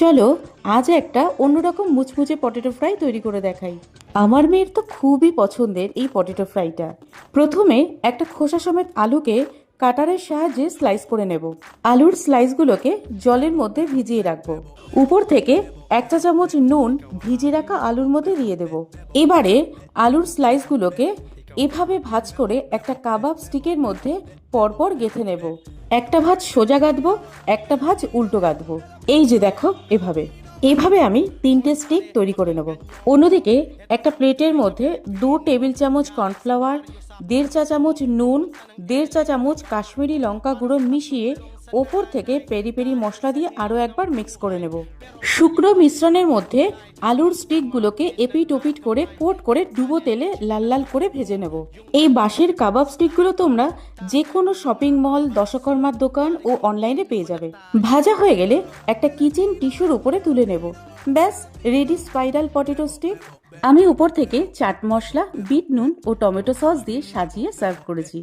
চলো আজ একটা অন্যরকম মুচমুচে পটেটো ফ্রাই তৈরি করে দেখাই। আমার মেয়ের তো খুবই পছন্দের এই পটেটো ফ্রাইটা। প্রথমে একটা খোসা সমেত আলুকে কাটারের সাহায্যে স্লাইস করে নেব। আলুর স্লাইসগুলোকে জলের মধ্যে ভিজিয়ে রাখবো। উপর থেকে 1 চা চামচ নুন ভিজিয়ে রাখা আলুর মধ্যে দিয়ে দেব। এবারে আলুর স্লাইসগুলোকে এভাবে ভাঁজ করে একটা কাবাব স্টিকের মধ্যে পরপর গেঁথে নেব। একটা ভাঁজ সোজা গাঁথবো, একটা ভাঁজ উল্টো গাঁথবো। এই যে দেখো, এভাবে এভাবে আমি 3টে স্টিক তৈরি করে নেব। অন্যদিকে একটা প্লেটের মধ্যে 2 টেবিল চামচ কর্নফ্লাওয়ার, 1.5 চা চামচ নুন, 1.5 চা চামচ কাশ্মীরি লঙ্কা গুঁড়ো মিশিয়ে ওপর থেকে পেরি পেরি মশলা দিয়ে আরও একবার মিক্স করে নেব। শুকনো মিশ্রণের মধ্যে আলুর স্টিকগুলোকে এপিট ওপিট করে কোট করে ডুবো তেলে লাল লাল করে ভেজে নেব। এই বাঁশের কাবাব স্টিকগুলো তোমরা যে কোনো শপিং মল, দশকর্মার দোকান ও অনলাইনে পেয়ে যাবে। ভাজা হয়ে গেলে একটা কিচেন টিস্যুর উপরে তুলে নেব। ব্যাস, রেডি স্পাইরাল পটেটো স্টিক। আমি উপর থেকে চাট মশলা, বিট নুন ও টমেটো সস দিয়ে সাজিয়ে সার্ভ করেছি।